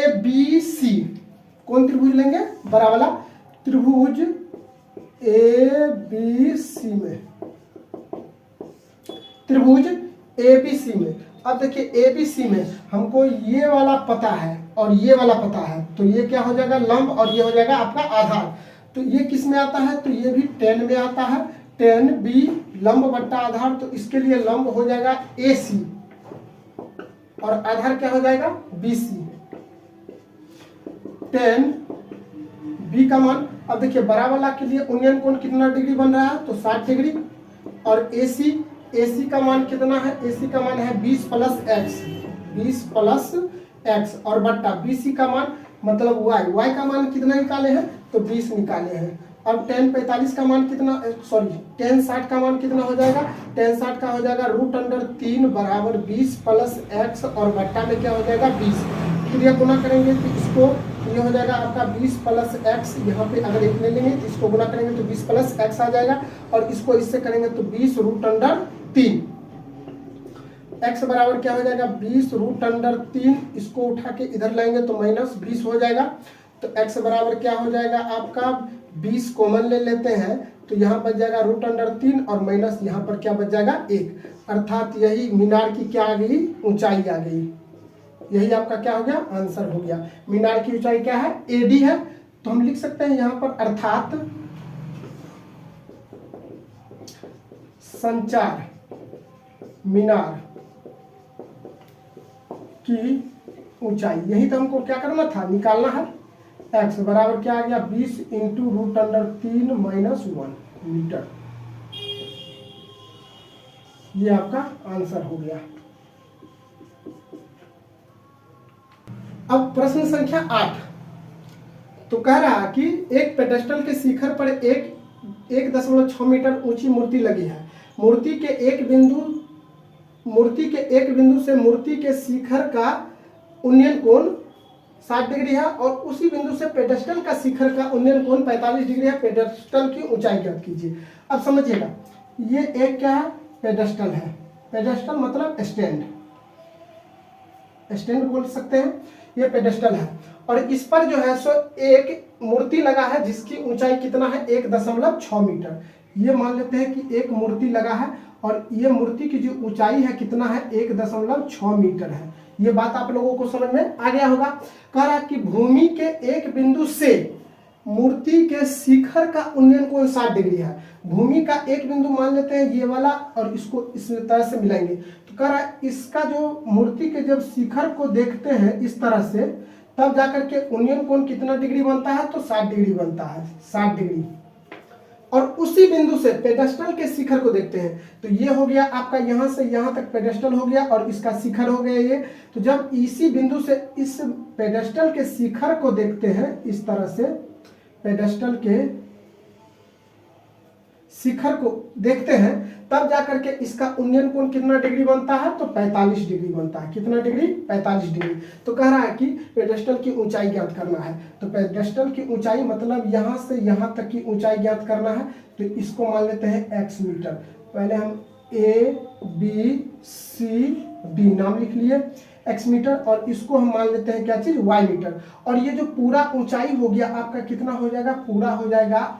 ABC। कौन त्रिभुज लेंगे, बड़ा वाला त्रिभुज ABC में, त्रिभुज ABC में। अब देखिए ABC में हमको ये वाला पता है और ये वाला पता है, तो ये क्या हो जाएगा लंब और ये हो जाएगा आपका आधार। तो ये किस में आता है, तो ये भी tan में आता है, tan B लंब बट्टा आधार, तो इसके लिए लंब हो जाएगा AC और आधार क्या हो जाएगा BC। tan B का मान, अब देखिए बड़ा वाला के लिए उन्नयन कोण कितना डिग्री बन रहा है, तो 60 डिग्री और AC का मान कितना है, AC का मान है 20 प्लस x और बट्टा BC का मान मतलब y का मान कितना निकाले हैं, तो 20 निकाले हैं। अब tan 45 का मान कितना, सॉरी tan 60 का मान कितना हो जाएगा, tan 60 का हो जाएगा √3 बराबर 20 प्लस x और बट्टा में क्या हो जाएगा 20। फिर यह गुना करेंगे तो इसको ये हो जाएगा आपका 20 प्लस x, यहाँ पे अगर एक ले लेंगे तो इसको गुना करेंगे तो 20 प्लस x आ जाएगा और इसको इससे करेंगे तो 20 √3। x बराबर क्या हो जाएगा 20 √3, इसको उठा के इधर लाएंगे तो -20 हो जाएगा। तो x बराबर क्या हो जाएगा आपका 20 कॉमन ले लेते हैं तो यहाँ बच जाएगा √3 और माइनस यहाँ पर क्या बच जाएगा 1, अर्थात यही मीनार की क्या आ गई, ऊंचाई आ गई। यही आपका क्या हो गया, आंसर हो गया। मीनार की ऊंचाई क्या है, AD है, तो हम लिख सकते हैं यहाँ पर अर्थात संचार मीनार की ऊंचाई, यही तो हमको क्या करना था, निकालना है। x बराबर क्या आ गया 20 इंटू √3 -1 मीटर, ये आपका आंसर हो गया। अब प्रश्न संख्या 8, तो कह रहा कि एक पेडेस्टल के शिखर पर 1.6 मीटर ऊंची मूर्ति लगी है। मूर्ति के एक बिंदु से मूर्ति के शिखर का उन्नयन कोण 60 डिग्री है और उसी बिंदु से पेडेस्टल का शिखर का उन्नयन कोण 45 डिग्री है। पेडेस्टल की ऊंचाई ज्ञात कीजिए। अब समझिएगा, ये एक क्या है, पेडेस्टल है। पेडेस्टल मतलब स्टैंड बोल सकते हैं, ये पेडेस्टल है और इस पर जो है सो एक मूर्ति लगा है जिसकी ऊंचाई कितना है 1.6 मीटर। ये मान लेते हैं कि एक मूर्ति लगा है और ये मूर्ति की जो ऊंचाई है कितना है 1.6 मीटर है। ये बात आप लोगों को समझ में आ गया होगा। कह रहा कि भूमि के एक बिंदु से मूर्ति के शिखर का उन्नयन कोण 60 डिग्री है। भूमि का एक बिंदु मान लेते हैं ये वाला और इसको इस तरह से मिलाएंगे, तो कह रहा है इसका जो मूर्ति के जब शिखर को देखते हैं इस तरह से, तब जाकर के उन्नयन कोण कितना डिग्री बनता है, तो 60 डिग्री बनता है, 60 डिग्री। और उसी बिंदु से पेडेस्टल के शिखर को देखते हैं, तो ये हो गया आपका यहाँ से यहाँ तक पेडेस्टल हो गया और इसका शिखर हो गया ये। तो जब इसी बिंदु से इस पेडेस्टल के शिखर को देखते हैं इस तरह से, पेडेस्टल के शिखर को देखते हैं, तब जाकर के इसका उन्नयन कोण कितना डिग्री बनता है, तो 45 डिग्री बनता है। कितना डिग्री, 45 डिग्री। तो कह रहा है कि पेडेस्टल की ऊंचाई ज्ञात करना है, तो पेडेस्टल की ऊंचाई मतलब यहाँ से यहाँ तक की ऊंचाई ज्ञात करना है, तो इसको मान लेते हैं x मीटर। पहले हम ABCD नाम लिख लिए x मीटर और इसको हम मान लेते हैं क्या चीज, y मीटर। और ये जो पूरा ऊंचाई हो गया आपका कितना हो जाएगा, पूरा हो जाएगा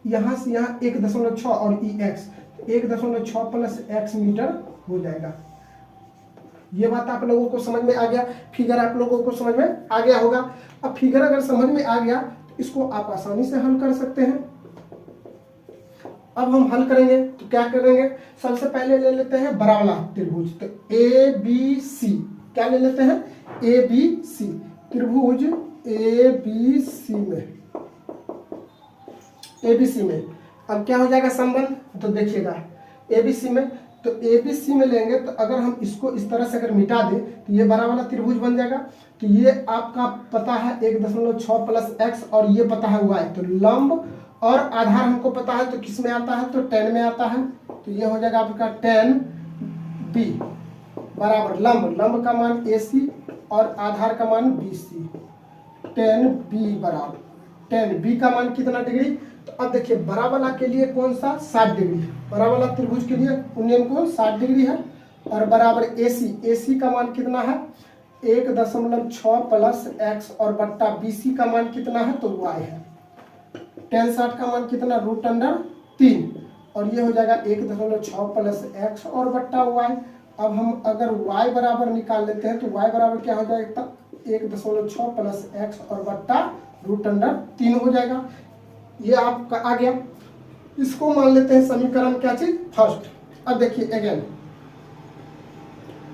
यहाँ से यहाँ 1.6 और x 1.6 प्लस x मीटर हो जाएगा। ये बात आप लोगों को समझ में आ गया, फिगर आप लोगों को समझ में आ गया होगा। अब फिगर अगर समझ में आ गया तो इसको आप आसानी से हल कर सकते हैं। अब हम हल करेंगे तो क्या करेंगे, सबसे पहले ले लेते हैं बड़ा वाला त्रिभुज, तो ABC क्या ले लेते हैं, ABC त्रिभुज ABC में अब क्या हो जाएगा संबंध, तो देखिएगा ABC में, तो ABC में लेंगे तो अगर हम इसको इस तरह से अगर मिटा दें तो ये बड़ा वाला त्रिभुज बन जाएगा। तो ये आपका पता है 1.6 प्लस x और ये पता है y, तो लंब और आधार हमको पता है तो किस में आता है, तो 10 में आता है। तो ये हो जाएगा आपका 10b बराबर लंब का मान AC और आधार का मान BC। 10b बराबर 10b का मान कितना डिग्री, तो अब देखिए बड़ा वाला के लिए कौन सा 60 डिग्री है, बड़ा वाला त्रिभुज के लिए उन्नयन कोण 60 डिग्री है। और बराबर AC का मान कितना है 1.6 प्लस x और बट्टा BC का मान कितना है, तो y है। tan 60 का मान कितना √3 और ये हो जाएगा 1.6 प्लस x और बट्टा y। अब हम अगर y बराबर निकाल लेते हैं तो y बराबर क्या हो जाएगा, 1.6 प्लस x और बट्टा √3 हो जाएगा। ये आपका आ गया। इसको मान लेते हैं समीकरण क्या चीज फर्स्ट। अब देखिए अगेन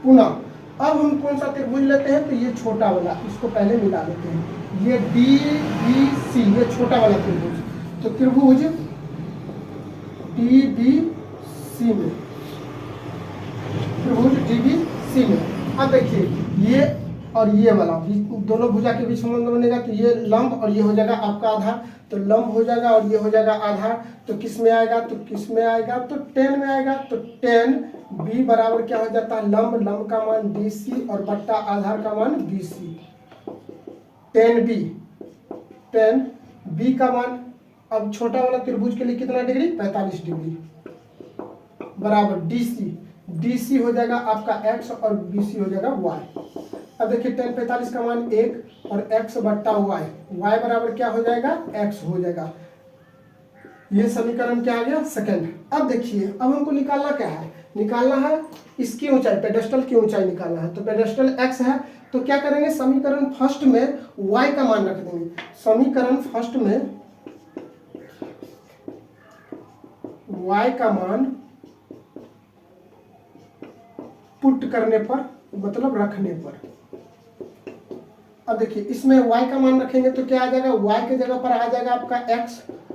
पुनः अब हम कौन सा त्रिभुज लेते हैं, तो ये छोटा वाला, इसको पहले मिला लेते हैं। ये DBC ये छोटा वाला त्रिभुज, तो त्रिभुज DBC में, त्रिभुज DBC में। अब देखिए ये और ये वाला दोनों भुजा के बीच संबंध बनेगा, तो ये लंब और ये हो जाएगा आपका आधार, तो लंब हो जाएगा और ये हो जाएगा आधार। तो किस में आएगा, तो किस में आएगा, तो 10 में आएगा। तो 10b बराबर क्या हो जाता है लंब का मान DC और बट्टा आधार का मान BC। 10b का मान अब छोटा वाला त्रिभुज के लिए कितना डिग्री 45 डिग्री बराबर DC हो जाएगा आपका x और BC हो जाएगा y। अब देखिए 10 45 का मान 1 और x बट्टा y बराबर क्या हो जाएगा x हो जाएगा। ये समीकरण क्या आ गया सेकंड। अब देखिए अब हमको निकालना क्या है, निकालना है इसकी ऊंचाई, पेडेस्टल की ऊंचाई निकालना है। तो पेडेस्टल x है, तो क्या करेंगे समीकरण फर्स्ट में y का मान रख देंगे। समीकरण फर्स्ट में y का मान पुट करने पर मतलब रखने पर। अब देखिए इसमें y का मान रखेंगे तो क्या आ जाएगा, y के जगह पर आ जाएगा आपका x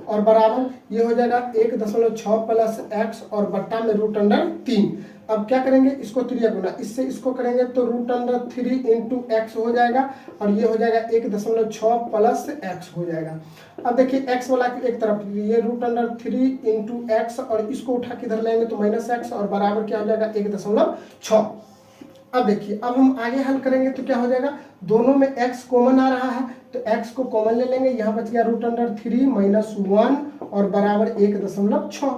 और बराबर ये हो जाएगा 1.6 प्लस x और बट्टा में √3। अब क्या करेंगे इसको त्रिया गुना, इससे इसको करेंगे तो √3 इंटू x हो जाएगा और ये हो जाएगा 1.6 प्लस x हो जाएगा। अब देखिए x वाला एक तरफ ये √3 इंटू x और इसको उठा के इधर लेंगे तो -x और बराबर क्या हो जाएगा 1.6। अब देखिए अब हम आगे हल करेंगे तो क्या हो जाएगा, दोनों में x कॉमन आ रहा है तो x को कॉमन ले लेंगे, यहाँ बच गया √3 - 1 और बराबर 1.6।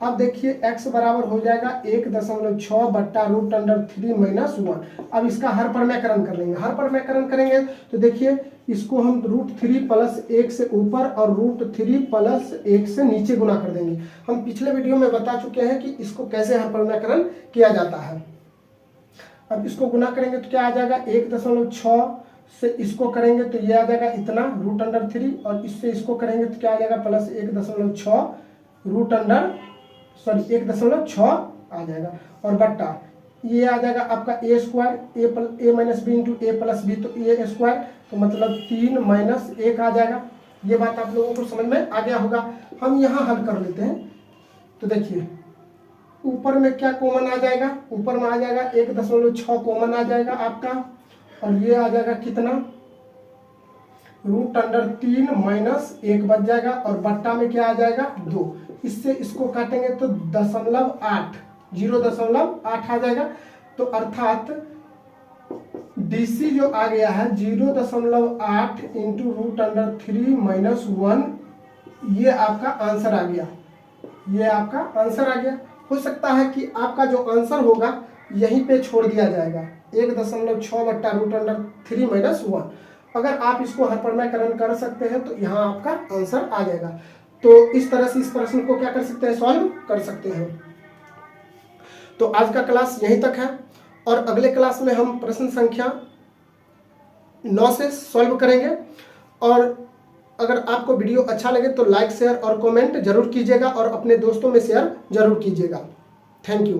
अब देखिए x बराबर हो जाएगा 1.6 बट्टा √3 - 1। अब इसका हर परमेकरण कर लेंगे, हर परमेकरण करेंगे तो देखिए इसको हम √3 प्लस 1 से ऊपर और √3 प्लस 1 से नीचे गुना कर देंगे। हम पिछले वीडियो में बता चुके हैं कि इसको कैसे हर परमेकरण किया जाता है। अब इसको गुना करेंगे तो क्या आ जाएगा 1.6 से इसको करेंगे तो ये आ जाएगा इतना √3 और इससे इसको करेंगे तो क्या आ जाएगा प्लस 1.6 आ जाएगा और बट्टा ये आ जाएगा आपका a square a - b into a plus b, तो a स्क्वायर तो मतलब 3 - 1 आ जाएगा। ये बात आप लोगों को समझ में आ गया होगा। हम यहाँ हल कर लेते हैं तो देखिए ऊपर में क्या कॉमन आ जाएगा, ऊपर में आ जाएगा 1.6 कॉमन आ जाएगा आपका और ये आ जाएगा कितना √3 - 1 बच जाएगा और बट्टा में क्या आ जाएगा 2। इससे इसको काटेंगे तो 0.8 आ जाएगा। तो अर्थात DC जो आ गया है 0.8 इंटू √3 - 1, ये आपका आंसर आ गया, ये आपका आंसर आ गया। हो सकता है कि आपका जो आंसर होगा यहीं पे छोड़ दिया जाएगा 1.6 बट्टा √3 - 1। अगर आप इसको हर परमेकरण कर सकते हैं तो यहाँ आपका आंसर आ जाएगा। तो इस तरह से इस प्रश्न को क्या कर सकते हैं, सॉल्व कर सकते हैं। तो आज का क्लास यहीं तक है और अगले क्लास में हम प्रश्न संख्या 9 से सॉल्व करेंगे। और अगर आपको वीडियो अच्छा लगे तो लाइक शेयर और कमेंट जरूर कीजिएगा और अपने दोस्तों में शेयर जरूर कीजिएगा। Thank you.